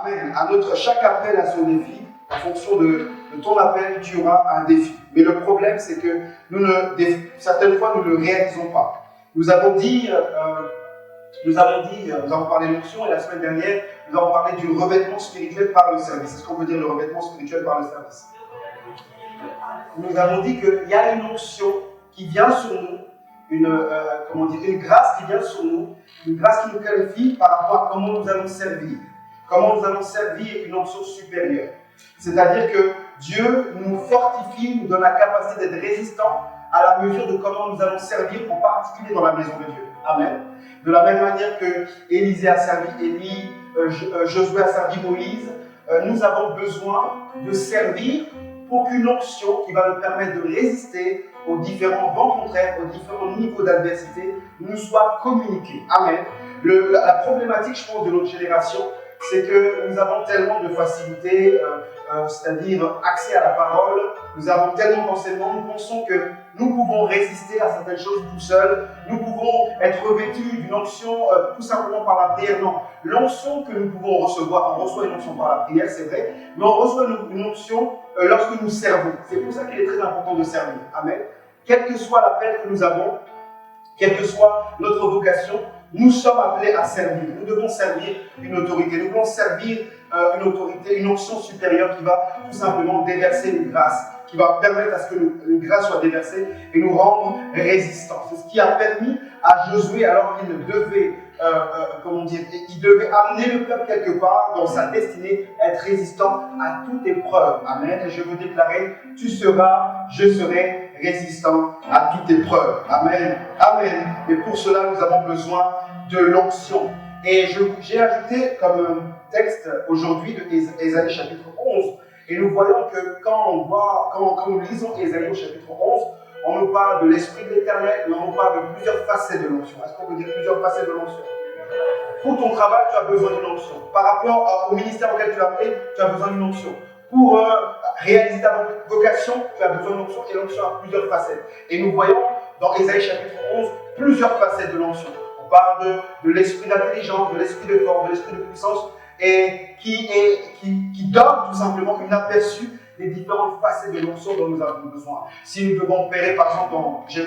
Amen. Chaque appel a son défi. En fonction de ton appel, tu auras un défi. Mais le problème, c'est que certaines fois, nous ne le réalisons pas. Nous avons parlé de l'onction et la semaine dernière, nous avons parlé du revêtement spirituel par le service. Est-ce qu'on peut dire le revêtement spirituel par le service? Nous avons dit qu'il y a une onction qui vient sur nous, une grâce qui vient sur nous, une grâce qui nous qualifie par rapport à comment nous allons servir. Comment nous allons servir une onction supérieure. C'est-à-dire que Dieu nous fortifie, nous donne la capacité d'être résistants à la mesure de comment nous allons servir, en particulier dans la maison de Dieu. Amen. De la même manière que Élisée a servi Élie, Josué a servi Moïse, nous avons besoin de servir pour qu'une onction qui va nous permettre de résister aux différents vents contraires, aux différents niveaux d'adversité, nous soit communiquée. Amen. La problématique, je pense, de notre génération, c'est que nous avons tellement de facilité, c'est-à-dire accès à la parole, nous avons tellement d'enseignements, nous pensons que nous pouvons résister à certaines choses tout seuls, nous pouvons être revêtus d'une onction tout simplement par la prière. Non, l'onction que nous pouvons recevoir, on reçoit une onction par la prière, c'est vrai, mais on reçoit une onction lorsque nous servons. C'est pour ça qu'il est très important de servir. Amen. Quel que soit l'appel que nous avons, quelle que soit notre vocation, nous sommes appelés à servir. Nous devons servir une autorité. Nous devons servir une autorité, une onction supérieure qui va tout simplement déverser une grâce, qui va permettre à ce que une grâce soit déversée et nous rendre résistants. C'est ce qui a permis à Josué, alors qu'il devait, il devait amener le peuple quelque part dans sa destinée, être résistant à toute épreuve. Amen. Et je veux déclarer, tu seras, je serai résistant à toute épreuve. Amen. Amen. Et pour cela, nous avons besoin de l'onction. Et j'ai ajouté comme texte aujourd'hui de Ésaïe chapitre 11. Et nous voyons que quand nous lisons Ésaïe au chapitre 11, on nous parle de l'Esprit de l'Éternel, mais on nous parle de plusieurs facettes de l'onction. Est-ce qu'on peut dire plusieurs facettes de l'onction? Pour ton travail, tu as besoin d'une onction. Par rapport au ministère auquel tu as appelé, tu as besoin d'une onction. Pour réaliser ta vocation, tu as besoin d'une onction, et l'onction a plusieurs facettes. Et nous voyons dans Ésaïe chapitre 11 plusieurs facettes de l'onction. On parle de l'esprit d'intelligence, de l'esprit de force, de l'esprit de puissance, et qui donne tout simplement une aperçu des différentes facettes de l'onction dont nous avons besoin. Si nous devons opérer, par exemple, j'ai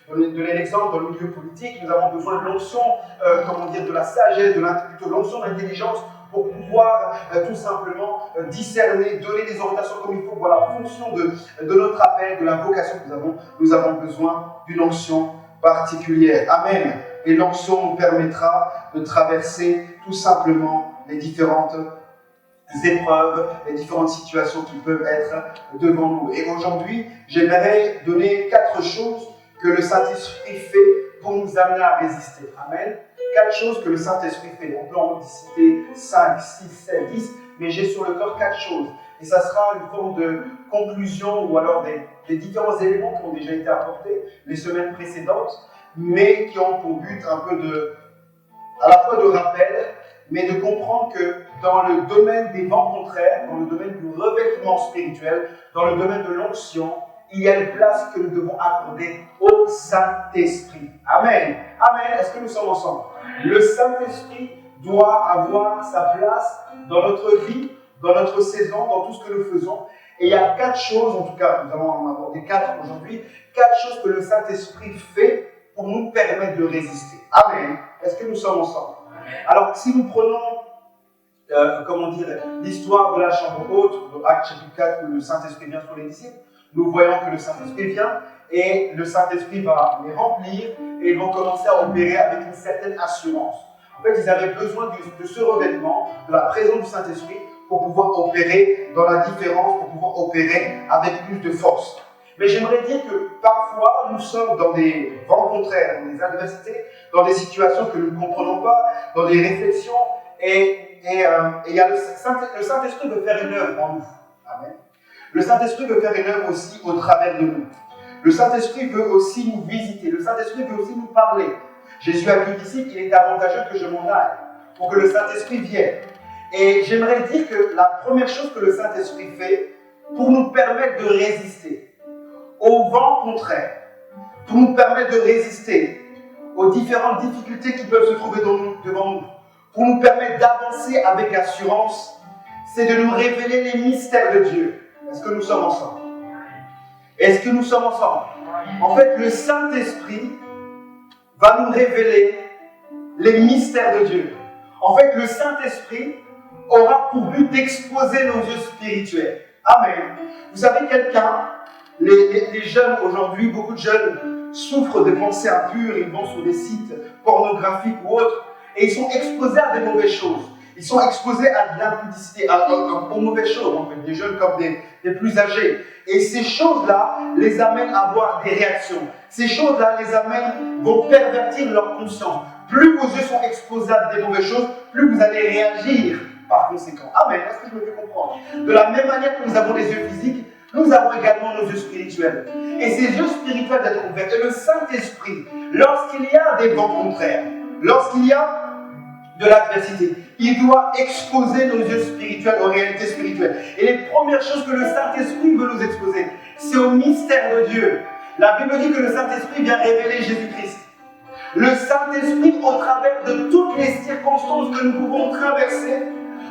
donné l'exemple dans le milieu politique, nous avons besoin de l'onction, de la sagesse, de l'onction d'intelligence pour pouvoir tout simplement discerner, donner des orientations comme il faut. Voilà, en fonction de notre appel, de la vocation que nous avons besoin d'une onction particulière. Amen. Et l'onction nous permettra de traverser tout simplement les différentes épreuves, les différentes situations qui peuvent être devant nous. Et aujourd'hui, j'aimerais donner 4 choses que le Saint-Esprit fait pour nous amener à résister. Amen. 4 choses que le Saint-Esprit fait. On peut en citer 5, 6, 7, 10, mais j'ai sur le cœur 4 choses. Et ça sera une forme de conclusion ou alors des différents éléments qui ont déjà été apportés les semaines précédentes, mais qui ont pour but un peu à la fois de rappel, mais de comprendre que dans le domaine des vents contraires, dans le domaine du revêtement spirituel, dans le domaine de l'onction, il y a une place que nous devons accorder au Saint-Esprit. Amen. Amen. Est-ce que nous sommes ensemble? Le Saint-Esprit doit avoir sa place dans notre vie, dans notre saison, dans tout ce que nous faisons. Et il y a 4 choses, en tout cas, nous allons en aborder 4 aujourd'hui, 4 choses que le Saint-Esprit fait pour nous permettre de résister. Amen. Est-ce que nous sommes ensemble? Alors, si nous prenons, l'histoire de la chambre haute, dans Actes chapitre 4, où le Saint-Esprit vient sur les disciples, nous voyons que le Saint-Esprit vient et le Saint-Esprit va les remplir et ils vont commencer à opérer avec une certaine assurance. En fait, ils avaient besoin de ce revêtement, de la présence du Saint-Esprit pour pouvoir opérer dans la différence, pour pouvoir opérer avec plus de force. Mais j'aimerais dire que parfois, nous sommes dans des vents contraires, dans des adversités, dans des situations que nous ne comprenons pas, dans des réflexions, et le Saint-Esprit veut faire une œuvre en nous. Amen. Le Saint-Esprit veut faire une œuvre aussi au travers de nous. Le Saint-Esprit veut aussi nous visiter. Le Saint-Esprit veut aussi nous parler. Jésus a dit ici qu'il est avantageux que je m'en aille, pour que le Saint-Esprit vienne. Et j'aimerais dire que la première chose que le Saint-Esprit fait, pour nous permettre de résister aux vents contraires, pour nous permettre de résister aux différentes difficultés qui peuvent se trouver devant nous, pour nous permettre d'avancer avec assurance, c'est de nous révéler les mystères de Dieu. Est-ce que nous sommes ensemble? Est-ce que nous sommes ensemble? En fait, le Saint-Esprit va nous révéler les mystères de Dieu. En fait, le Saint-Esprit aura pour but d'exposer nos yeux spirituels. Amen. Vous savez, les jeunes aujourd'hui, beaucoup de jeunes souffrent de pensées impures, ils vont sur des sites pornographiques ou autres, et ils sont exposés à des mauvaises choses. Ils sont exposés à de l'impudicité, aux mauvaises choses, en fait, des jeunes comme des plus âgés. Et ces choses-là les amènent à avoir des réactions. Ces choses-là vont pervertir leur conscience. Plus vos yeux sont exposés à des mauvaises choses, plus vous allez réagir par conséquent. Amen. Est-ce que je me fais comprendre? De la même manière que nous avons les yeux physiques, nous avons également nos yeux spirituels. Et ces yeux spirituels d'être ouverts. Et le Saint-Esprit, lorsqu'il y a des vents contraires, lorsqu'il y a de l'adversité, il doit exposer nos yeux spirituels aux réalités spirituelles. Et les premières choses que le Saint-Esprit veut nous exposer, c'est au mystère de Dieu. La Bible dit que le Saint-Esprit vient révéler Jésus-Christ. Le Saint-Esprit, au travers de toutes les circonstances que nous pouvons traverser,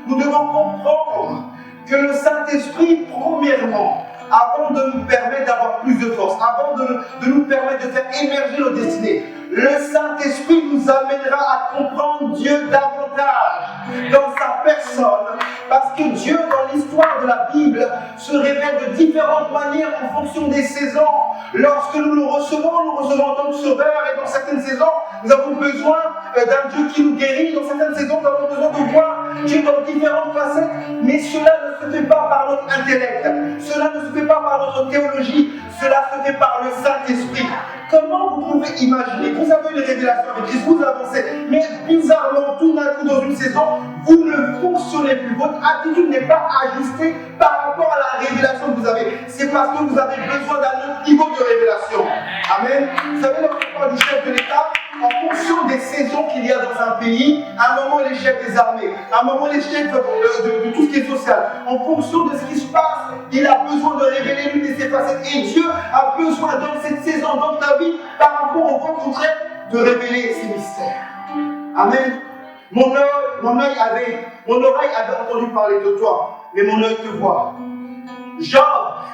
nous devons comprendre que le Saint-Esprit, premièrement, avant de nous permettre d'avoir plus de force, avant de nous permettre de faire émerger nos destinées, le Saint-Esprit nous amènera à comprendre Dieu davantage dans sa personne, parce que Dieu, dans l'histoire de la Bible, se révèle de différentes manières en fonction des saisons. Lorsque nous le recevons en tant que sauveur, et dans certaines saisons, nous avons besoin d'un Dieu qui nous guérit, dans certaines saisons, nous avons besoin de voir Dieu dans différentes facettes, mais cela ne se fait pas par notre intellect, cela ne se fait pas par notre théologie, cela se fait par le Saint-Esprit. Comment vous pouvez imaginer, vous avez une révélation avec Christ, vous avancez, mais bizarrement, tout d'un coup dans une saison, vous ne fonctionnez plus, votre attitude n'est pas ajustée par rapport à la révélation que vous avez. C'est parce que vous avez besoin d'un autre niveau de révélation. Amen. Vous savez, lorsqu'on parle du chef de l'État, en fonction des saisons qu'il y a dans un pays, à un moment les chefs des armées, à un moment les chefs de tout ce qui est social, en fonction de ce qui se passe, il a besoin de révéler l'une de ses facettes. Et Dieu a besoin dans cette saison, dans ta vie, par rapport au vent contraire, de révéler ses mystères. Amen. Mon oreille avait entendu parler de toi, mais mon œil te voit. Job,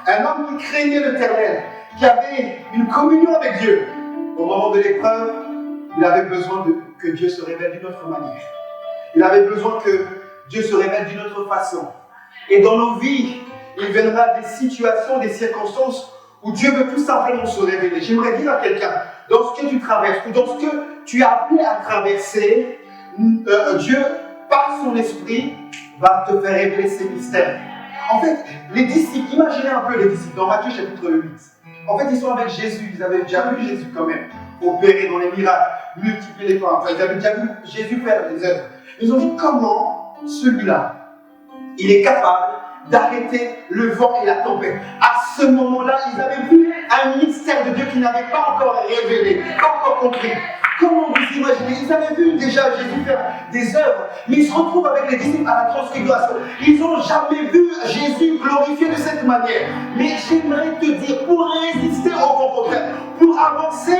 un homme qui craignait l'Éternel, qui avait une communion avec Dieu, au moment de l'épreuve, il avait besoin que Dieu se révèle d'une autre manière. Il avait besoin que Dieu se révèle d'une autre façon. Et dans nos vies, il viendra des situations, des circonstances où Dieu veut tout simplement se révéler. J'aimerais dire à quelqu'un, dans ce que tu traverses, ou dans ce que tu as appelé à traverser, Dieu, par son esprit, va te faire révéler ses mystères. En fait, les disciples, imaginez un peu les disciples, dans Matthieu chapitre 8. En fait, ils sont avec Jésus, ils avaient déjà vu Jésus quand même opérer dans les miracles, multiplier les pains. Enfin, ils avaient déjà vu Jésus faire des œuvres. Ils ont dit comment celui-là, il est capable d'arrêter le vent et la tempête. À ce moment-là, ils avaient vu un mystère de Dieu qu'ils n'avaient pas encore révélé, pas encore compris. Comment vous imaginez? Ils avaient vu déjà Jésus faire des œuvres, mais ils se retrouvent avec les disciples à la transfiguration. Ils n'ont jamais vu Jésus glorifié de cette manière. Mais j'aimerais te dire, pour résister au vent contraire, pour avancer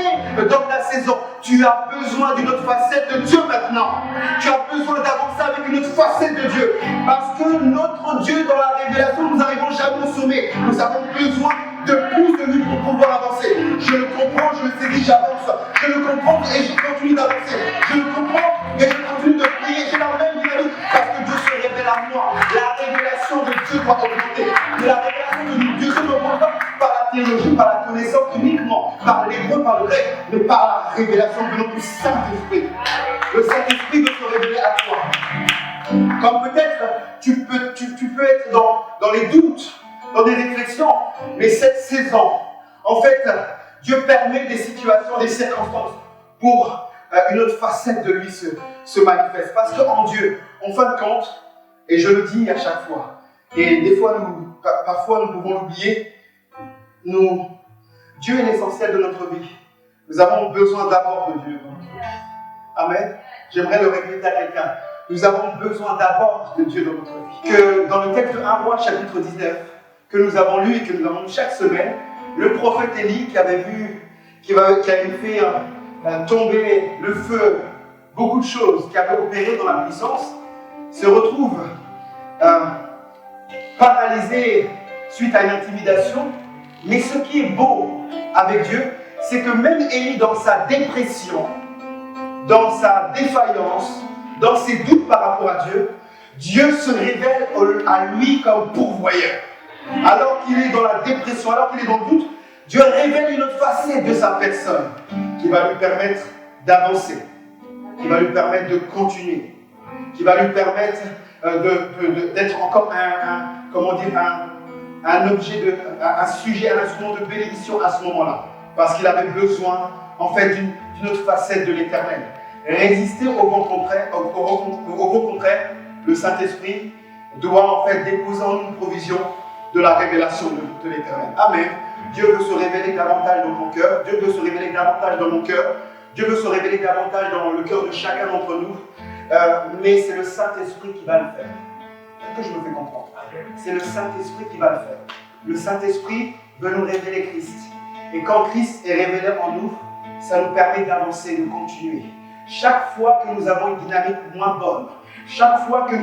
dans ta saison, tu as besoin d'une autre facette de Dieu maintenant. Tu as besoin d'avancer avec une autre facette de Dieu. Parce que notre Dieu, dans la révélation, nous n'arrivons jamais au sommet. Nous avons besoin de plus de lui pour pouvoir avancer. Je le comprends, je le saisis, j'avance. Je le comprends et je continue d'avancer. Je le comprends et je continue de prier. J'ai la même dynamique parce que Dieu se révèle à moi. La révélation de Dieu doit augmenter. La révélation de Dieu ne augmente pas par la théologie, par la connaissance uniquement, par l'hébreu, par le grec, mais par la révélation de notre Saint-Esprit. Le Saint-Esprit veut se révéler à toi. Comme peut-être tu peux être dans les doutes, dans des réflexions, mais cette saison, en fait, Dieu permet des situations, des circonstances pour une autre facette de lui se manifeste. Parce qu'en Dieu, en fin de compte, et je le dis à chaque fois, et des fois, parfois nous pouvons l'oublier, Dieu est l'essentiel de notre vie. Nous avons besoin d'abord de Dieu dans notre vie. Amen. J'aimerais le répéter à quelqu'un. Nous avons besoin d'abord de Dieu dans notre vie. Que dans le texte de 1 Roi, chapitre 19, que nous avons lu et que nous avons lu chaque semaine, le prophète Élie qui avait fait tomber le feu, beaucoup de choses, qui avait opéré dans la puissance, se retrouve paralysé suite à une intimidation. Mais ce qui est beau avec Dieu, c'est que même Élie, dans sa dépression, dans sa défaillance, dans ses doutes par rapport à Dieu, Dieu se révèle à lui comme pourvoyeur. Alors qu'il est dans la dépression, alors qu'il est dans le doute, Dieu révèle une autre facette de sa personne qui va lui permettre d'avancer, qui va lui permettre de continuer, qui va lui permettre d'être encore un objet, un sujet, un instrument de bénédiction à ce moment-là. Parce qu'il avait besoin, en fait, d'une autre facette de l'Éternel. Résister au vent contraire, le Saint-Esprit doit en fait déposer en nous une provision de la révélation de l'Éternel. Amen. Dieu veut se révéler davantage dans ton cœur. Dieu veut se révéler davantage dans mon cœur. Dieu veut se révéler davantage dans le cœur de chacun d'entre nous. Mais c'est le Saint-Esprit qui va le faire. Est-ce que je me fais comprendre? C'est le Saint-Esprit qui va le faire. Le Saint-Esprit veut nous révéler Christ. Et quand Christ est révélé en nous, ça nous permet d'avancer, de continuer. Chaque fois que nous avons une dynamique moins bonne, chaque fois que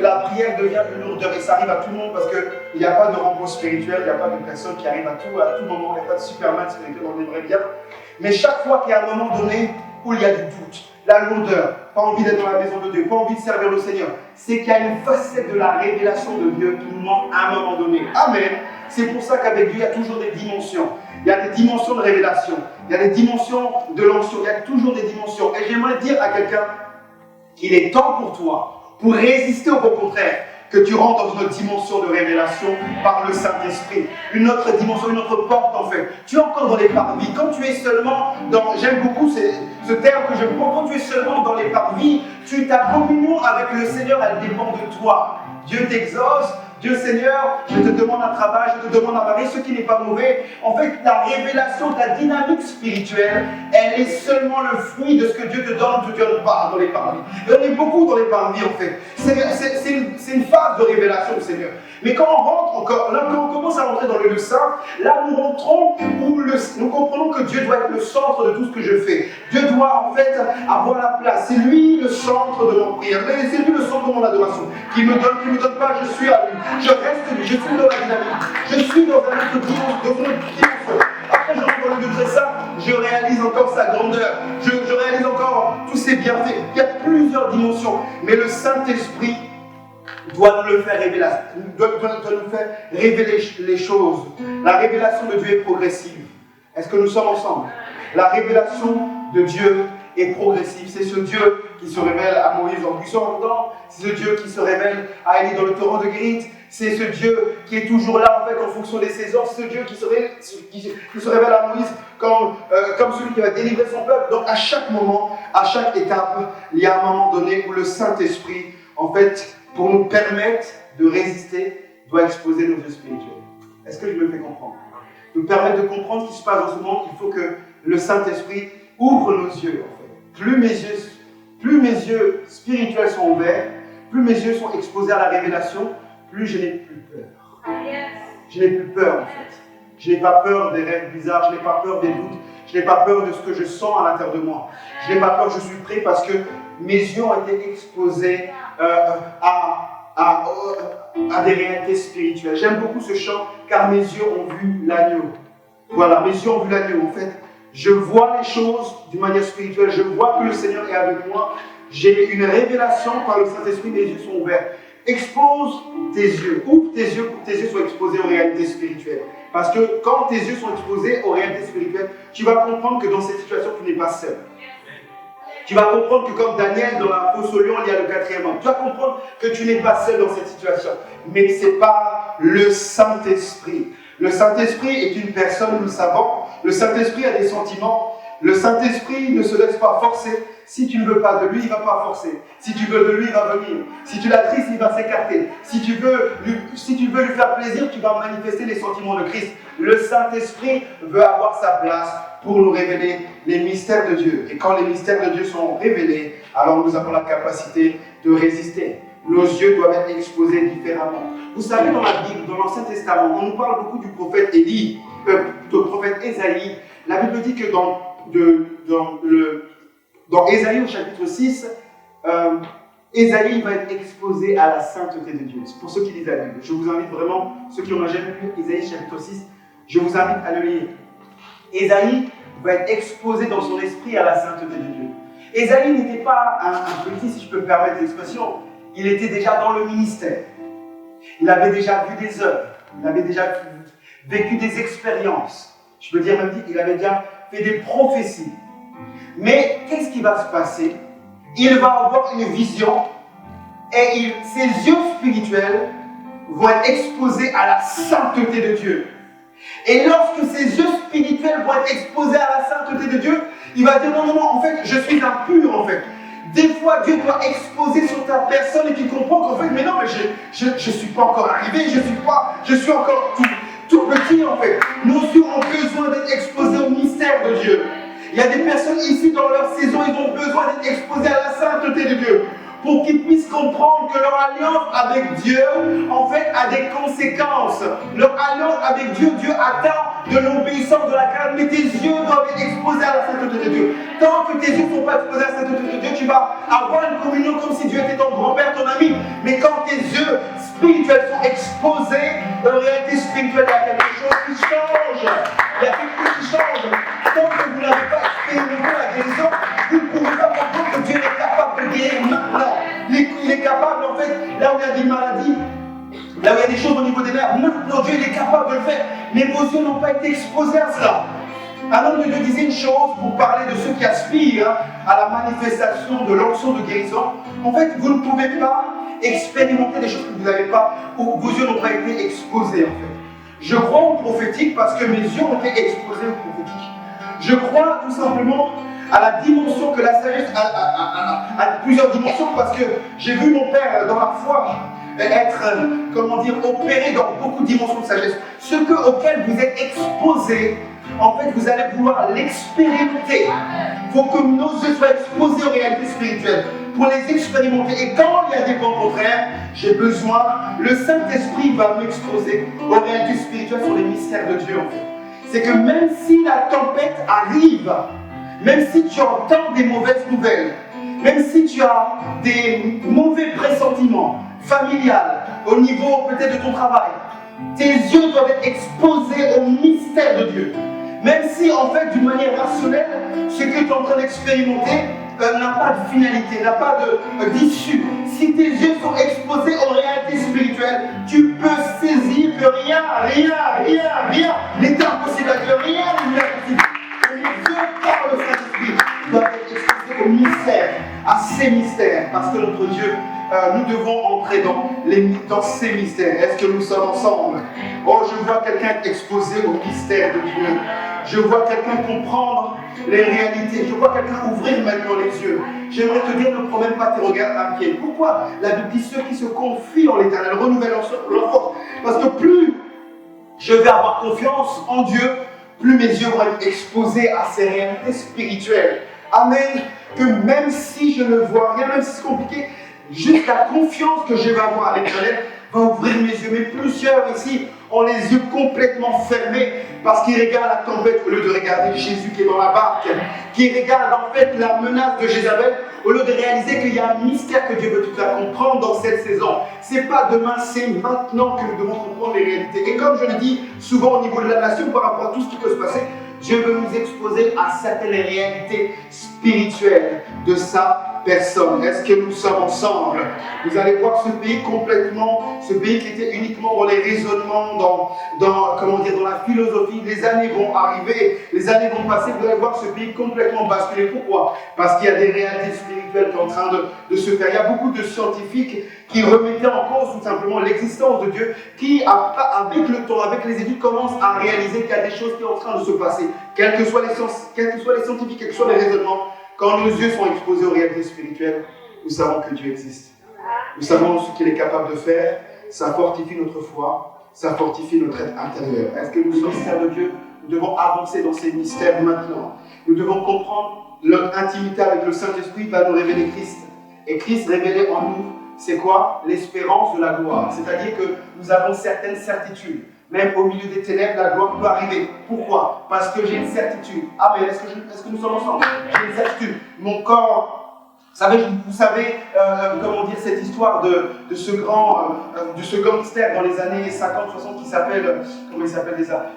la prière devient une lourdeur, et ça arrive à tout le monde parce qu'il n'y a pas de rencontre spirituelle, il n'y a pas de personne qui arrive à tout moment, il n'y a pas de Superman spirituel, on aimerait bien. Mais chaque fois qu'il y a un moment donné où il y a du doute, la lourdeur, pas envie d'être dans la maison de Dieu, pas envie de servir le Seigneur, c'est qu'il y a une facette de la révélation de Dieu qui nous manque à un moment donné. Amen. C'est pour ça qu'avec Dieu, il y a toujours des dimensions. Il y a des dimensions de révélation, il y a des dimensions de l'onction, il y a toujours des dimensions. Et j'aimerais dire à quelqu'un qu'il est temps pour toi, pour résister au contraire, que tu rentres dans une autre dimension de révélation par le Saint-Esprit. Une autre dimension, une autre porte en fait. Tu es encore dans les parvis. Quand tu es seulement dans, j'aime beaucoup ce terme que je prends, quand tu es seulement dans les parvis, ta communion avec le Seigneur, elle dépend de toi. Dieu t'exauce. Dieu Seigneur, je te demande un travail, je te demande un mari, ce qui n'est pas mauvais. En fait, la révélation de la dynamique spirituelle, elle est seulement le fruit de ce que Dieu te donne ou te donne pas dans les parvis. Et on est beaucoup dans les parvis en fait. C'est une phase de révélation du Seigneur. Mais quand on rentre encore, là, quand on commence à rentrer dans le lieu saint, là nous rentrons où nous comprenons que Dieu doit être le centre de tout ce que je fais. Dieu doit en fait avoir la place. C'est lui le centre de mon prière. C'est lui le centre de mon adoration. Qui me donne pas, je suis à lui. Je suis dans la dynamique. Je suis dans un autre dimension. Après, je rentre dans le lieu très saint, je réalise encore sa grandeur. Je réalise encore tous ses bienfaits. Il y a plusieurs dimensions. Mais le Saint-Esprit doit nous faire révéler les choses. La révélation de Dieu est progressive. Est-ce que nous sommes ensemble? La révélation de Dieu est progressive. C'est ce Dieu qui se révèle à Moïse en buisson ardent. C'est ce Dieu qui se révèle à Élie dans le torrent de Grit. C'est ce Dieu qui est toujours là en fait en fonction des saisons. C'est ce Dieu qui se révèle à Moïse comme celui qui va délivrer son peuple. Donc à chaque moment, à chaque étape, il y a un moment donné où le Saint-Esprit, en fait, pour nous permettre de résister, doit exposer nos yeux spirituels. Est-ce que je me fais comprendre? Nous permettre de comprendre ce qui se passe dans ce monde, il faut que le Saint-Esprit ouvre nos yeux. En fait. Plus mes yeux spirituels sont ouverts, plus mes yeux sont exposés à la révélation, plus je n'ai plus peur. Je n'ai plus peur en fait. Je n'ai pas peur des rêves bizarres, je n'ai pas peur des doutes, je n'ai pas peur de ce que je sens à l'intérieur de moi. Je n'ai pas peur, je suis prêt parce que mes yeux ont été exposés à des réalités spirituelles. J'aime beaucoup ce chant car mes yeux ont vu l'agneau. Voilà, mes yeux ont vu l'agneau. En fait, je vois les choses d'une manière spirituelle. Je vois que le Seigneur est avec moi. J'ai une révélation par le Saint-Esprit, mes yeux sont ouverts. Expose tes yeux, ouvre tes yeux pour que tes yeux soient exposés aux réalités spirituelles. Parce que quand tes yeux sont exposés aux réalités spirituelles, tu vas comprendre que dans cette situation, tu n'es pas seul. Tu vas comprendre que comme Daniel dans la fosse au lion, il y a le 4e homme. Tu vas comprendre que tu n'es pas seul dans cette situation. Mais ce n'est pas le Saint-Esprit. Le Saint-Esprit est une personne, nous le savons. Le Saint-Esprit a des sentiments. Le Saint-Esprit ne se laisse pas forcer. Si tu ne veux pas de lui, il ne va pas forcer. Si tu veux de lui, il va venir. Si tu l'attristes, il va s'écarter. Si tu veux lui faire plaisir, tu vas manifester les sentiments de Christ. Le Saint-Esprit veut avoir sa place pour nous révéler les mystères de Dieu. Et quand les mystères de Dieu sont révélés, alors nous avons la capacité de résister. Nos yeux doivent être exposés différemment. Vous savez, dans la Bible, dans l'Ancien Testament, on nous parle beaucoup du prophète Élie, plutôt le prophète Ésaïe. La Bible dit que dans Ésaïe au chapitre 6, Ésaïe va être exposé à la sainteté de Dieu. C'est pour ceux qui lisent la Bible. Je vous invite vraiment, ceux qui n'ont jamais lu Ésaïe chapitre 6, je vous invite à le lire. Ésaïe va être exposé dans son esprit à la sainteté de Dieu. Ésaïe n'était pas un petit, si je peux me permettre l'expression, il était déjà dans le ministère. Il avait déjà vu des œuvres, il avait déjà vécu des expériences. Je peux dire même qu'il avait déjà fait des prophéties. Mais qu'est-ce qui va se passer? Il va avoir une vision et ses yeux spirituels vont être exposés à la sainteté de Dieu. Et lorsque ses yeux spirituels vont être exposés à la sainteté de Dieu, il va dire non, non, non, en fait, je suis impur en fait. Des fois, Dieu doit exposer sur ta personne et tu comprends qu'en fait, mais non, mais je ne suis pas encore arrivé, je suis encore tout petit en fait. Nos yeux ont besoin d'être exposés au mystère de Dieu. Il y a des personnes ici dans leur saison, ils ont besoin d'être exposés à la sainteté de Dieu pour qu'ils puissent comprendre que leur alliance avec Dieu, en fait, a des conséquences. Leur alliance avec Dieu, Dieu attend de l'obéissance de la crainte, mais tes yeux doivent être exposés à la sainteté de Dieu. Tant que tes yeux ne sont pas exposés à la sainteté de Dieu, tu vas avoir une communion comme si Dieu était ton grand-père, ton ami. Mais quand tes yeux spirituels sont exposés aux réalités spirituelles, il y a quelque chose qui change. Il y a quelque chose qui change. Tant que vous n'avez pas expérimenté la guérison, vous ne pouvez pas comprendre que Dieu est capable de guérir maintenant. Il est capable, en fait, là où il y a des maladies, là où il y a des choses au niveau des nerfs, maintenant Dieu il est capable de le faire. Mais vos yeux n'ont pas été exposés à cela. Un homme de Dieu disait une chose pour parler de ceux qui aspirent à la manifestation de l'onction de guérison. En fait, vous ne pouvez pas expérimenter des choses que vous n'avez pas, ou vos yeux n'ont pas été exposés, en fait. Je crois au prophétique parce que mes yeux ont été exposés au prophétique. Je crois tout simplement à la dimension que la sagesse a plusieurs dimensions, parce que j'ai vu mon père dans la foi être, comment dire, opéré dans beaucoup de dimensions de sagesse. Ce auquel vous êtes exposé, en fait, vous allez vouloir l'expérimenter. Il faut que nos yeux soient exposés aux réalités spirituelles pour les expérimenter. Et quand il y a des vents contraires, j'ai besoin, le Saint-Esprit va m'exposer aux réalités spirituelles sur les mystères de Dieu, en fait. C'est que même si la tempête arrive, même si tu entends des mauvaises nouvelles, même si tu as des mauvais pressentiments familiales, au niveau peut-être de ton travail, tes yeux doivent être exposés au mystère de Dieu. Même si en fait d'une manière rationnelle, ce que tu es en train d'expérimenter n'a pas de finalité, n'a pas d'issue. Si tes yeux sont exposés aux réalités spirituelles, tu peux saisir que rien n'est impossible à Dieu, rien n'est impossible. Et les yeux par le Saint-Esprit doivent être exposés au mystère, à ces mystères, parce que notre Dieu, nous devons entrer dans ces mystères. Est-ce que nous sommes ensemble? Oh, je vois quelqu'un exposé au mystère de Dieu. Je vois quelqu'un comprendre les réalités. Je vois quelqu'un ouvrir maintenant les yeux. J'aimerais te dire, ne prends même pas tes regards à pied. Pourquoi la Bible dit ceux qui se confient en l'Éternel renouvellent leur force? Parce que plus je vais avoir confiance en Dieu, plus mes yeux vont être exposés à ces réalités spirituelles. Amen. Que même si je ne vois rien, même si c'est compliqué, juste la confiance que je vais avoir à l'Éternel va ouvrir mes yeux. Mais plusieurs ici ont les yeux complètement fermés parce qu'ils regardent la tempête au lieu de regarder Jésus qui est dans la barque, qui regarde en fait la menace de Jézabel au lieu de réaliser qu'il y a un mystère que Dieu veut tout faire comprendre dans cette saison. C'est pas demain, c'est maintenant que nous devons comprendre les réalités. Et comme je le dis souvent au niveau de la nation par rapport à tout ce qui peut se passer, Dieu veut nous exposer à certaines réalités spirituelles de sa personne. Est-ce que nous sommes ensemble? Vous allez voir ce pays complètement, ce pays qui était uniquement dans les raisonnements, comment dire, dans la philosophie. Les années vont arriver, les années vont passer, vous allez voir ce pays complètement basculer. Pourquoi? Parce qu'il y a des réalités spirituelles qui sont en train de se faire. Il y a beaucoup de scientifiques qui remettaient en cause tout simplement l'existence de Dieu, qui avec le temps, avec les études, commencent à réaliser qu'il y a des choses qui sont en train de se passer. Quels que soient les scientifiques, quels que soient les raisonnements, quand nos yeux sont exposés aux réalités spirituelles, nous savons que Dieu existe. Nous savons ce qu'il est capable de faire. Ça fortifie notre foi, ça fortifie notre être intérieur. Est-ce que nous sommes mystères de Dieu? Nous devons avancer dans ces mystères maintenant. Nous devons comprendre notre intimité avec le Saint-Esprit va nous révéler Christ. Et Christ révélé en nous, c'est quoi? L'espérance de la gloire. C'est-à-dire que nous avons certaines certitudes. Même au milieu des ténèbres, la gloire peut arriver. Pourquoi? Parce que j'ai une certitude. Ah, mais est-ce que nous sommes ensemble? J'ai une certitude. Mon corps Vous savez comment dire cette histoire de ce gangster dans les années 50-60 qui s'appelle, comment il s'appelle déjà,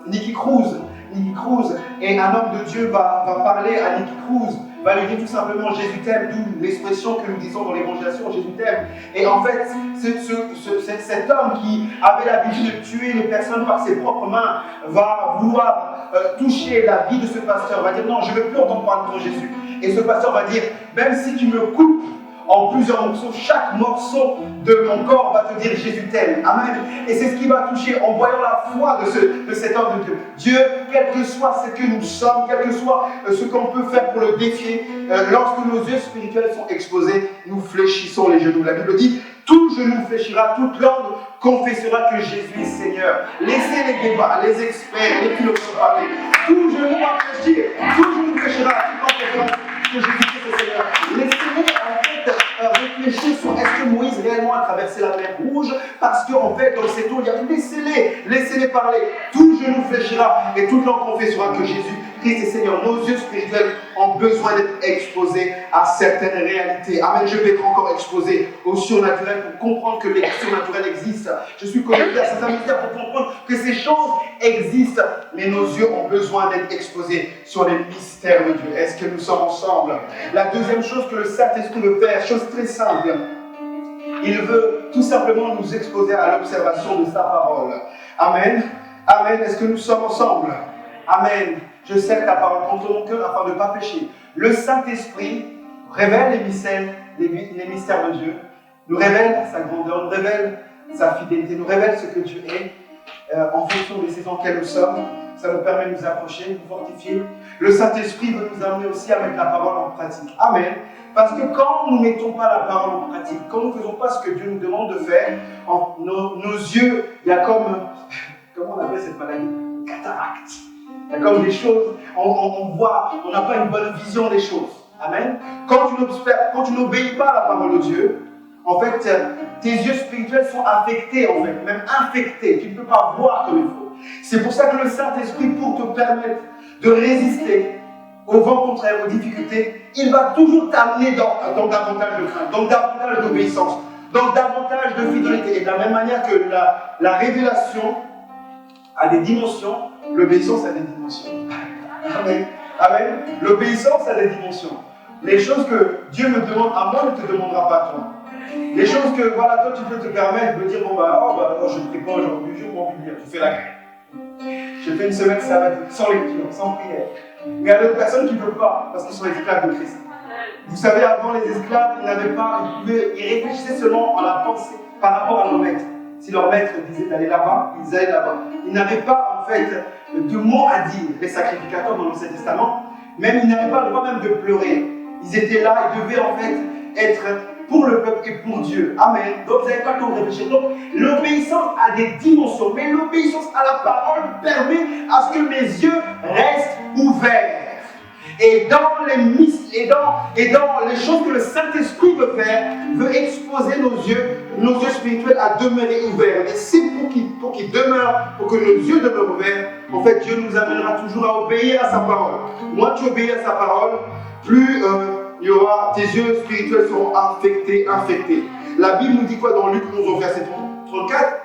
Nicky Cruz. Nicky Cruz, et un homme de Dieu va parler à Nicky Cruz, va lui dire tout simplement Jésus t'aime, d'où l'expression que nous disons dans l'évangélisation, Jésus t'aime. Et en fait, cet homme qui avait l'habitude de tuer les personnes par ses propres mains va vouloir toucher la vie de ce pasteur, va dire non, je ne veux plus entendre parler de ton Jésus. Et ce pasteur va dire, même si tu me coupes en plusieurs morceaux, chaque morceau de mon corps va te dire Jésus t'aime. Amen. Et c'est ce qui va toucher en voyant la foi de cet homme de Dieu. Dieu, quel que soit ce que nous sommes, quel que soit ce qu'on peut faire pour le défier, lorsque nos yeux spirituels sont exposés, nous fléchissons les genoux. La Bible dit, tout genou fléchira, toute langue confessera que Jésus est Seigneur. Laissez les débats, les experts, les philosophes parler. Tout genou va fléchir, tout genou fléchira, toute langue confessera que Jésus est Seigneur. Laissez-les en fait réfléchir sur est-ce que Moïse réellement a traversé la mer Rouge, parce qu'en fait dans cette eau il y a laissez-les parler, tout genou fléchira et toute langue confessera que Jésus Christ est Seigneur. Nos yeux spirituels ont besoin d'être exposés à certaines réalités. Amen. Je vais être encore exposé au surnaturel pour comprendre que les surnaturels existent. Je suis connecté à certains mystères pour comprendre que ces choses existent, mais nos yeux ont besoin d'être exposés sur les mystères de Dieu. Est-ce que nous sommes ensemble? La deuxième chose que le Saint-Esprit veut faire, chose très simple, il veut tout simplement nous exposer à l'observation de sa parole. Amen. Amen. Est-ce que nous sommes ensemble? Amen. Je sers ta parole contre mon cœur afin de ne pas pécher. Le Saint-Esprit révèle les mystères de Dieu, nous révèle sa grandeur, nous révèle sa fidélité, nous révèle ce que Dieu est en fonction des saisons dans lesquelles nous sommes. Ça nous permet de nous approcher, de nous fortifier. Le Saint-Esprit veut nous amener aussi à mettre la parole en pratique. Amen. Parce que quand nous ne mettons pas la parole en pratique, quand nous ne faisons pas ce que Dieu nous demande de faire, nos yeux, il y a comme, comment on appelle cette maladie? Cataracte. Il y a comme des choses, on voit, on n'a pas une bonne vision des choses. Amen. Quand tu n'obéis pas à la parole de Dieu, en fait, tes yeux spirituels sont affectés, en fait, même infectés. Tu ne peux pas voir comme il faut. C'est pour ça que le Saint-Esprit, pour te permettre de résister au vent contraire, aux difficultés, il va toujours t'amener dans davantage de crainte, dans davantage d'obéissance, dans davantage de fidélité. Et de la même manière que la révélation a des dimensions, l'obéissance a des dimensions. Amen. Amen. L'obéissance a des dimensions. Les choses que Dieu me demande à moi ne te demandera pas à toi. Les choses que voilà, toi tu peux te permettre de dire bon je ne prie pas aujourd'hui, je m'en vais bien, tu fais la grève. J'ai fait une semaine sabbatique sans lecture, sans prière. Mais il y a d'autres personnes qui ne peuvent pas parce qu'ils sont esclaves de Christ. Vous savez, avant les esclaves, ils réfléchissaient seulement à la pensée par rapport à leur maître. Si leur maître disait d'aller là-bas, ils allaient là-bas. Ils n'avaient pas en fait de mots à dire. Les sacrificateurs dans l'Ancien Testament, même ils n'avaient pas le droit même de pleurer. Ils étaient là, ils devaient en fait être pour le peuple et pour Dieu. Amen. Donc vous n'avez pas le temps de réfléchir. Donc l'obéissance a des dimensions, mais l'obéissance à la parole permet à ce que mes yeux restent ouverts. Et dans les choses que le Saint-Esprit veut faire, veut exposer nos yeux spirituels à demeurer ouverts. Et c'est pour qu'ils demeurent, pour que nos yeux demeurent ouverts, en fait, Dieu nous amènera toujours à obéir à sa parole. Moins tu obéis à sa parole, plus tes yeux spirituels seront infectés. La Bible nous dit quoi dans Luc 11 au verset 34?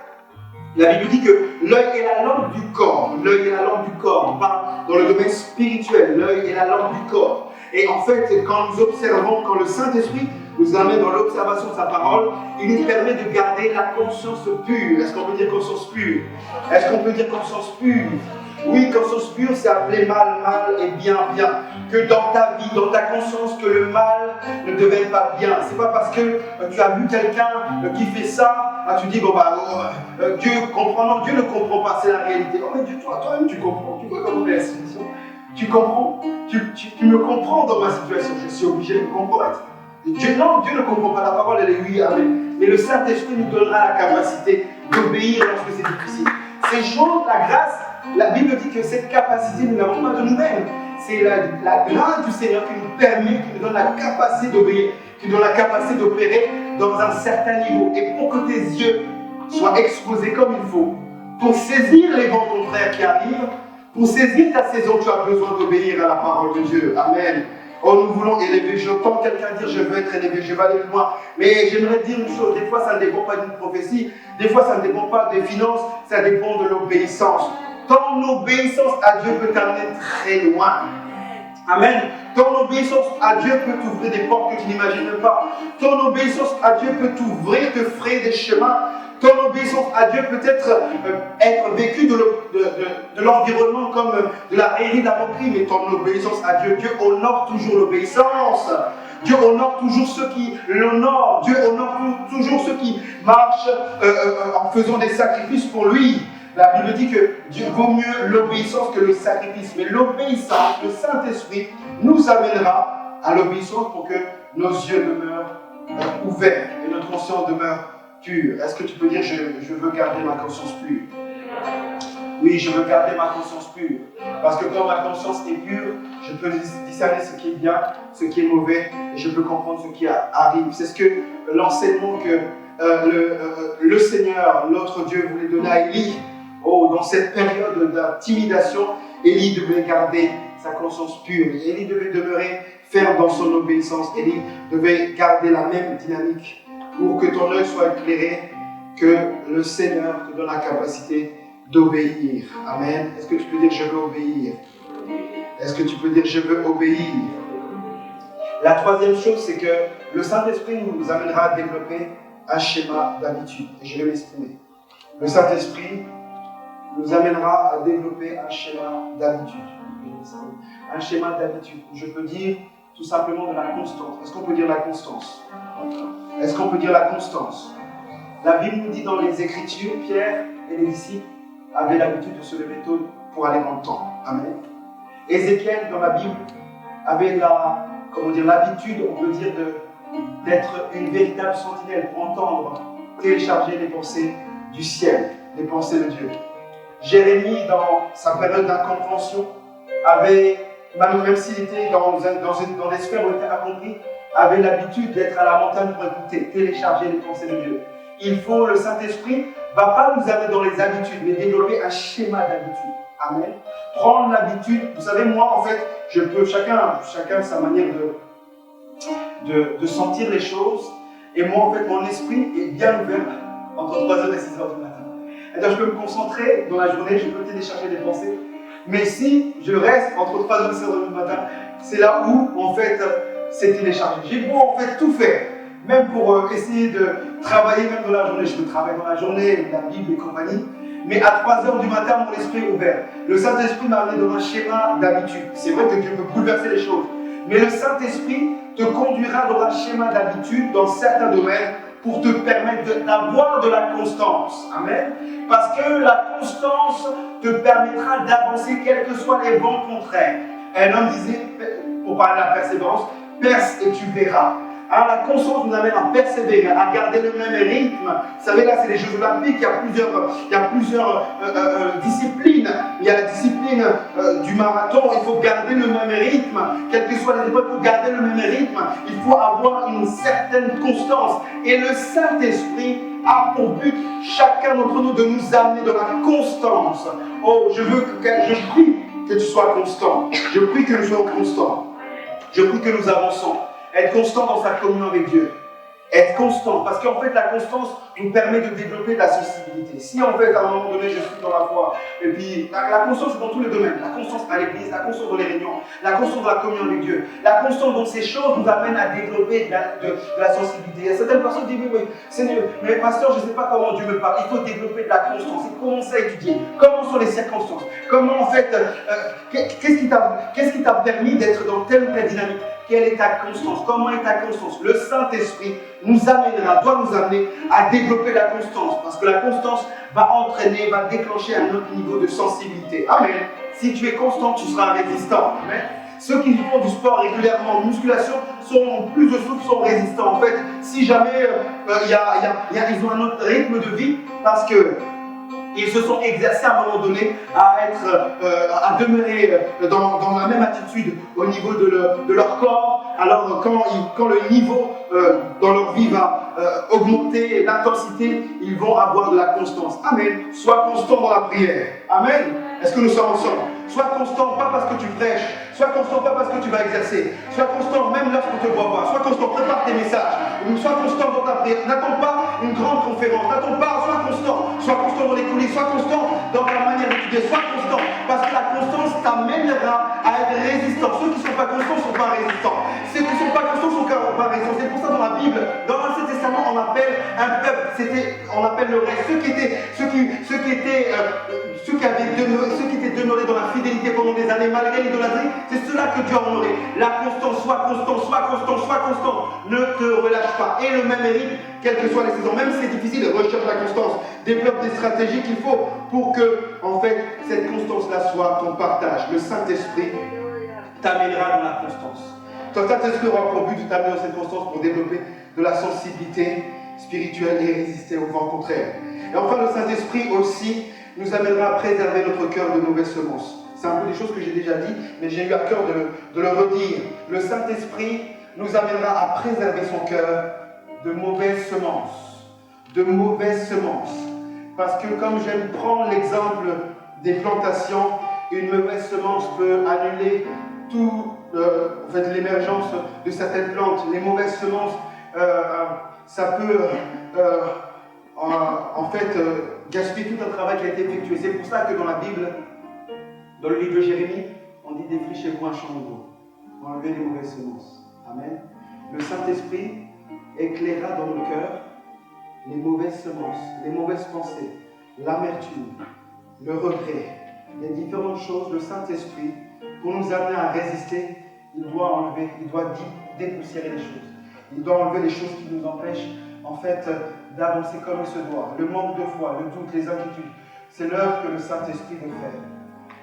La Bible dit que l'œil est la lampe du corps. L'œil est la lampe du corps. On parle dans le domaine spirituel. L'œil est la lampe du corps. Et en fait, quand nous observons, quand le Saint-Esprit nous amène dans l'observation de sa parole, il nous permet de garder la conscience pure. Est-ce qu'on peut dire conscience pure? Est-ce qu'on peut dire conscience pure? Oui, conscience pure, c'est appeler mal et bien. Que dans ta vie, dans ta conscience, que le mal ne devienne pas bien. C'est pas parce que tu as vu quelqu'un qui fait ça, tu dis Dieu comprend. Non, Dieu ne comprend pas, c'est la réalité. Oh mais Dieu, toi-même tu comprends. Tu vois comment est la situation? Tu comprends? Tu me comprends dans ma situation. Je suis obligé de me comprendre. Dieu ne comprend pas. La parole, elle est oui, amen. Mais le Saint-Esprit nous donnera la capacité d'obéir lorsque c'est difficile. Ces choses, la grâce, la Bible dit que cette capacité, nous n'avons pas de nous-mêmes. C'est la grâce du Seigneur qui nous permet, qui nous donne la capacité d'obéir, qui nous donne la capacité d'opérer dans un certain niveau. Et pour que tes yeux soient exposés comme il faut, pour saisir les vents contraires qui arrivent, pour saisir ta saison, tu as besoin d'obéir à la parole de Dieu. Amen. Oh, nous voulons élever. J'entends quelqu'un dire je veux être élevé, je veux aller plus loin. Mais j'aimerais dire une chose, des fois ça ne dépend pas d'une prophétie, des fois ça ne dépend pas des finances, ça dépend de l'obéissance. Ton obéissance à Dieu peut t'amener très loin. Amen. Ton obéissance à Dieu peut t'ouvrir des portes que tu n'imagines même pas. Ton obéissance à Dieu peut t'ouvrir, te frayer des chemins. Ton obéissance à Dieu peut être vécue de l'environnement comme de la raillerie, de la moquerie, mais ton obéissance à Dieu, Dieu honore toujours l'obéissance. Dieu honore toujours ceux qui l'honorent. Dieu honore toujours ceux qui marchent en faisant des sacrifices pour lui. La Bible dit que Dieu vaut mieux l'obéissance que le sacrifice. Mais l'obéissance, le Saint-Esprit, nous amènera à l'obéissance pour que nos yeux demeurent ouverts et notre conscience demeure pure. Est-ce que tu peux dire je veux garder ma conscience pure? Oui, je veux garder ma conscience pure. Parce que quand ma conscience est pure, je peux discerner ce qui est bien, ce qui est mauvais, et je peux comprendre ce qui arrive. C'est ce que l'enseignement que le Seigneur, notre Dieu, voulait donner à Élie. Oh, dans cette période d'intimidation, Élie devait garder sa conscience pure. Élie devait demeurer ferme dans son obéissance. Élie devait garder la même dynamique pour que ton œil soit éclairé, que le Seigneur te donne la capacité d'obéir. Amen. Est-ce que tu peux dire je veux obéir? Est-ce que tu peux dire je veux obéir? La troisième chose, c'est que le Saint-Esprit nous amènera à développer un schéma d'habitude. Et je vais m'exprimer. Le Saint-Esprit nous amènera à développer un schéma d'habitude. Un schéma d'habitude. Je peux dire tout simplement de la constance. Est-ce qu'on peut dire la constance? Est-ce qu'on peut dire la constance? La Bible nous dit dans les Écritures, Pierre et les disciples avaient l'habitude de se lever tôt pour aller dans le temple. Amen. Ézéchiel, dans la Bible, avait l'habitude, on peut dire, d'être une véritable sentinelle pour entendre, télécharger les pensées du ciel, les pensées de Dieu. Jérémie, dans sa période d'incompréhension, avait, même s'il était dans des sphères où il était accompli, avait l'habitude d'être à la montagne pour écouter, télécharger les pensées de Dieu. Le Saint-Esprit ne va pas nous amener dans les habitudes, mais développer un schéma d'habitude. Amen. Prendre l'habitude. Vous savez, moi, en fait, je peux, chacun sa manière de sentir les choses. Et moi, en fait, mon esprit est bien ouvert entre 3h et 6h du matin. C'est-à-dire, je peux me concentrer dans la journée, je peux télécharger des pensées. Mais si je reste entre 3h et 6h du matin, c'est là où, en fait, c'est téléchargé. J'ai beau, en fait, tout faire. Même pour essayer de travailler, même dans la journée. Je peux travailler dans la journée, la Bible et compagnie. Mais à 3h du matin, mon esprit est ouvert. Le Saint-Esprit m'a amené dans un schéma d'habitude. C'est vrai que Dieu peut bouleverser les choses. Mais le Saint-Esprit te conduira dans un schéma d'habitude dans certains domaines pour te permettre d'avoir de la constance. Amen. Parce que la constance te permettra d'avancer quels que soient les vents contraires. Un homme disait, pour parler de la persévérance, perce et tu verras. Alors la constance nous amène à persévérer, à garder le même rythme. Vous savez, là, c'est les Jeux Olympiques, il y a plusieurs disciplines. Il y a la discipline du marathon, il faut garder le même rythme. Quelles que soient les épreuves, il faut garder le même rythme. Il faut avoir une certaine constance. Et le Saint-Esprit a pour but, chacun d'entre nous, de nous amener dans la constance. Oh, je prie que tu sois constant. Je prie que nous soyons constants. Je prie que nous avançons. Être constant dans sa communion avec Dieu. Être constant, parce qu'en fait la constance nous permet de développer de la sensibilité. Si en fait à un moment donné je suis dans la foi, et puis la constance c'est dans tous les domaines, la constance à l'église, la constance dans les réunions, la constance dans la communion avec Dieu, la constance dans ces choses nous amène à développer de la sensibilité. Il y a certaines personnes qui disent oui, Seigneur, mais pasteur, je ne sais pas comment Dieu me parle, il faut développer de la constance, et commencer à étudier, comment sont les circonstances, comment en fait, qu'est-ce qui t'a permis d'être dans telle ou telle dynamique. Quelle est ta constance? Comment est ta constance? Le Saint-Esprit doit nous amener à développer la constance. Parce que la constance va entraîner, va déclencher un autre niveau de sensibilité. Amen. Si tu es constant, tu seras résistant. Amen. Ceux qui font du sport régulièrement en musculation ont plus de souffle, sont résistants. En fait, si jamais ils ont un autre rythme de vie, parce que ils se sont exercés à un moment donné à demeurer dans la même attitude au niveau de leur corps. Alors quand le niveau dans leur vie va augmenter, l'intensité, ils vont avoir de la constance. Amen. Sois constant dans la prière. Amen. Est-ce que nous sommes ensemble? Sois constant, pas parce que tu prêches. Sois constant pas parce que tu vas exercer. Sois constant même lorsqu'on ne te voit pas. Sois constant, prépare tes messages. Sois constant dans ta prière. N'attends pas une grande conférence. N'attends pas, sois constant. Sois constant dans les coulisses. Sois constant dans ta manière d'étudier. Sois constant. Parce que la constance t'amènera à être résistant. Ceux qui ne sont pas constants ne sont pas résistants. Ceux qui ne sont pas constants sont pas résistants. C'est pour ça dans la Bible, dans l'Ancien Testament, on appelle un peuple, on appelle le reste. Ceux qui étaient demeurés dans la fidélité pendant des années malgré l'idolâtrie, c'est cela que Dieu a honoré. La constance, sois constant, sois constant, sois constant. Ne te relâche pas. Et le même mérite, quelles que soient les saisons. Même si c'est difficile, recherche la constance. Développe des stratégies qu'il faut pour que, en fait, cette constance-là soit ton partage. Le Saint-Esprit t'amènera dans la constance. Ton Saint-Esprit aura pour but de t'amener dans cette constance pour développer de la sensibilité spirituelle et résister au vent contraire. Et enfin, le Saint-Esprit aussi nous amènera à préserver notre cœur de mauvaises semences. C'est un peu des choses que j'ai déjà dit, mais j'ai eu à cœur de le redire. Le Saint-Esprit nous amènera à préserver son cœur de mauvaises semences. De mauvaises semences. Parce que comme j'aime prendre l'exemple des plantations, une mauvaise semence peut annuler tout, l'émergence de certaines plantes. Les mauvaises semences, ça peut gaspiller tout un travail qui a été effectué. C'est pour ça que dans la Bible, dans le livre de Jérémie, on dit défrichez-vous un champ nouveau. Enlevez les mauvaises semences. Amen. Le Saint-Esprit éclairera dans nos cœurs les mauvaises semences, les mauvaises pensées, l'amertume, le regret, les différentes choses. Le Saint-Esprit, pour nous amener à résister, il doit enlever, il doit dépoussiérer les choses. Il doit enlever les choses qui nous empêchent, en fait, d'avancer comme il se doit. Le manque de foi, le doute, les inquiétudes. C'est l'œuvre que le Saint-Esprit veut faire.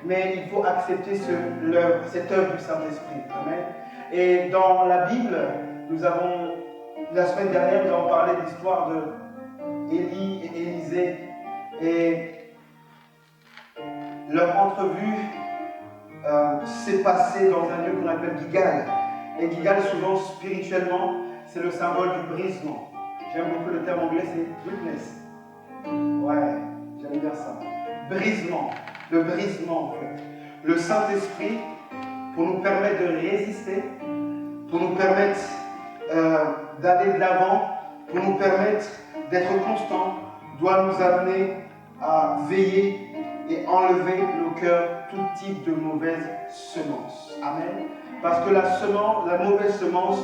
Mais il faut accepter cette œuvre du Saint-Esprit. Amen. Et dans la Bible, la semaine dernière, nous avons parlé de l'histoire de Élie et Élisée. Et leur entrevue s'est passée dans un lieu qu'on appelle Gilgal. Et Gilgal, souvent spirituellement, c'est le symbole du brisement. J'aime beaucoup le terme anglais, c'est weakness. Ouais, j'aime bien ça. Brisement. Le brisement, en fait. Le Saint-Esprit, pour nous permettre de résister, pour nous permettre d'aller de l'avant, pour nous permettre d'être constants, doit nous amener à veiller et enlever nos cœurs tout type de mauvaises semences. Amen. Parce que la mauvaise semence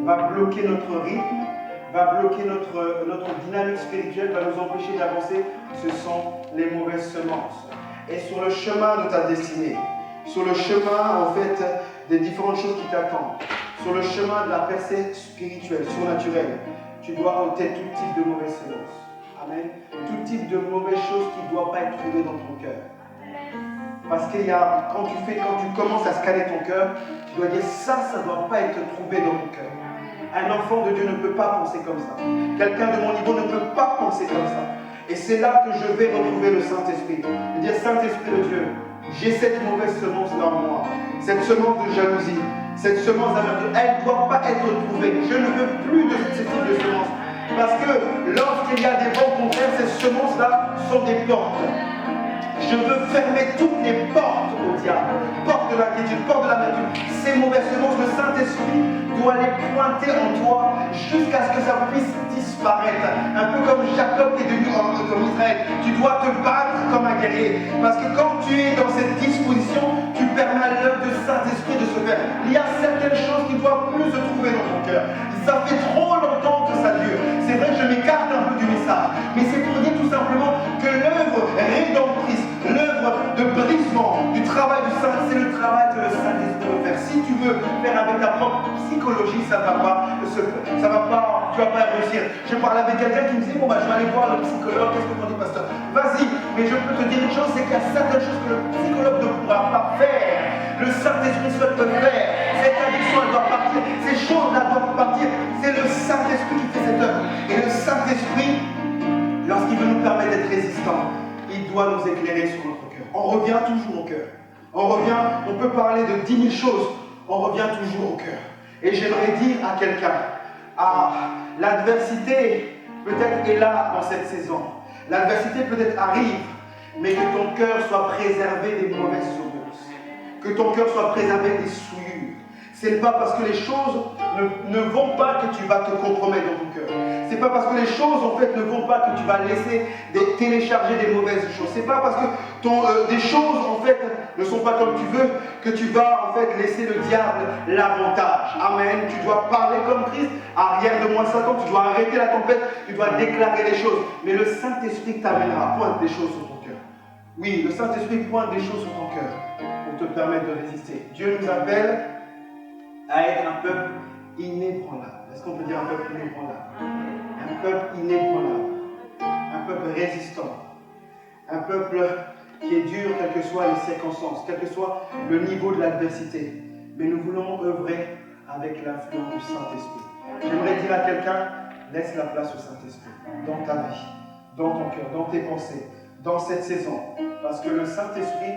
va bloquer notre rythme, va bloquer notre dynamique spirituelle, va nous empêcher d'avancer. Ce sont les mauvaises semences. Et sur le chemin de ta destinée, sur le chemin en fait des différentes choses qui t'attendent, sur le chemin de la percée spirituelle, surnaturelle, tu dois ôter tout type de mauvaises semences. Amen. Tout type de mauvaises choses qui ne doivent pas être trouvées dans ton cœur. Parce qu'il y a, quand tu commences à scanner ton cœur, tu dois dire ça ne doit pas être trouvé dans mon cœur. Un enfant de Dieu ne peut pas penser comme ça. Quelqu'un de mon niveau ne peut pas penser comme ça. Et c'est là que je vais retrouver le Saint-Esprit. Je vais dire, Saint-Esprit de Dieu, j'ai cette mauvaise semence dans moi. Cette semence de jalousie, cette semence d'amertume, elle ne doit pas être trouvée. Je ne veux plus de ce type de semence. Parce que lorsqu'il y a des vents contraires, ces semences-là sont des portes. Je veux fermer toutes les portes au diable. Porte de l'inquiétude, porte de l'amertume. Ces mauvaises semences, le Saint-Esprit doit les pointer en toi jusqu'à ce que ça puisse disparaître. Un peu comme Jacob qui est devenu comme Israël. Tu dois te battre comme un guerrier. Parce que quand tu es dans cette disposition, tu permets à l'œuvre du Saint-Esprit de se faire. Il y a certaines choses qui ne doivent plus se trouver dans ton cœur. Ça fait trop longtemps que ça dure. C'est vrai que je m'écarte un peu du message. Mais c'est pour dire tout simplement que l'œuvre rédemptrice, l'œuvre de brisement du travail du Saint, c'est le travail que le Saint-Esprit veut faire. Si tu veux faire avec ta propre psychologie, ça ne va pas, tu ne vas pas réussir. Je parlais avec quelqu'un qui me disait, bon je vais aller voir le psychologue, qu'est-ce que t'en dis, pasteur? Vas-y, mais je peux te dire une chose, c'est qu'il y a certaines choses que le psychologue ne pourra pas faire. Le Saint-Esprit souhaite le faire. Cette addiction, elle doit partir. Ces choses-là doivent partir. C'est le Saint-Esprit qui fait cette œuvre. Et le Saint-Esprit, lorsqu'il veut nous permettre d'être résistants, il doit nous éclairer sur notre cœur. On revient toujours au cœur. On peut parler de 10 000 choses. On revient toujours au cœur. Et j'aimerais dire à quelqu'un, l'adversité peut-être est là dans cette saison. L'adversité peut-être arrive, mais que ton cœur soit préservé des mauvaises semences. que ton cœur soit préservé des souillures. Ce n'est pas parce que les choses ne vont pas que tu vas te compromettre dans ton cœur. Ce n'est pas parce que les choses en fait ne vont pas que tu vas laisser télécharger des mauvaises choses. Ce n'est pas parce que des choses en fait ne sont pas comme tu veux que tu vas en fait laisser le diable l'avantage. Amen. Tu dois parler comme Christ. Arrière de moi Satan. Tu dois arrêter la tempête. Tu dois déclarer les choses. Mais le Saint-Esprit t'amènera. Pointe des choses sur ton cœur. Oui, le Saint-Esprit pointe des choses sur ton cœur pour te permettre de résister. Dieu nous appelle à être un peuple inébranlable. Est-ce qu'on peut dire un peuple inébranlable? Un peuple inébranlable. Un peuple résistant. Un peuple qui est dur, quelles que soient les circonstances, quel que soit le niveau de l'adversité. Mais nous voulons œuvrer avec l'influence du Saint-Esprit. J'aimerais dire à quelqu'un, laisse la place au Saint-Esprit dans ta vie, dans ton cœur, dans tes pensées, dans cette saison. Parce que le Saint-Esprit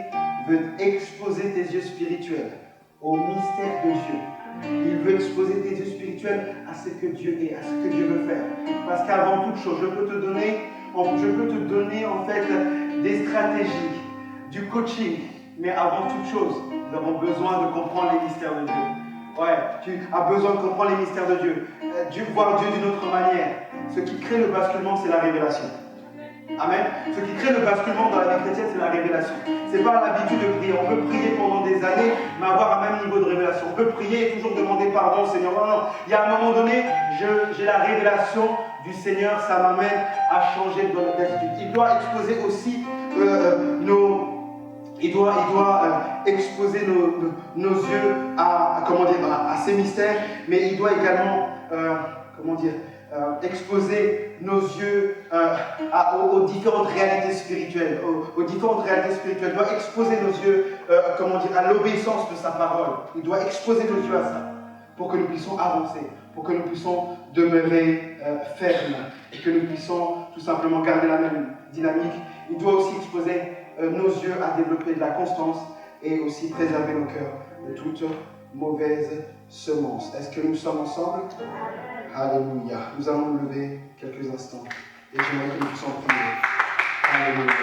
veut exposer tes yeux spirituels au mystère de Dieu. Il veut exposer tes yeux spirituels à ce que Dieu est, à ce que Dieu veut faire. Parce qu'avant toute chose, je peux te donner en fait des stratégies, du coaching. Mais avant toute chose, nous avons besoin de comprendre les mystères de Dieu. Ouais, tu as besoin de comprendre les mystères de Dieu. Voir Dieu d'une autre manière. Ce qui crée le basculement, c'est la révélation. Amen. Ce qui crée le basculement dans la vie chrétienne, c'est la révélation. Ce n'est pas l'habitude de prier. On peut prier pendant des années, mais avoir un même niveau de révélation. On peut prier et toujours demander pardon, Seigneur. Non, non. Il y a un moment donné, j'ai la révélation du Seigneur. Ça m'amène à changer de notre attitude. Il doit exposer aussi exposer nos yeux à ces mystères, mais il doit également, exposer nos yeux aux différentes réalités spirituelles, aux différentes réalités spirituelles. Il doit exposer nos yeux, à l'obéissance de sa parole. Il doit exposer nos yeux à ça, pour que nous puissions avancer, pour que nous puissions demeurer fermes, et que nous puissions tout simplement garder la même dynamique. Il doit aussi exposer nos yeux à développer de la constance et aussi préserver nos cœurs de toute mauvaise semence. Est-ce que nous sommes ensemble? Alléluia. Nous allons nous lever quelques instants et j'aimerais que nous puissions prier. Alléluia.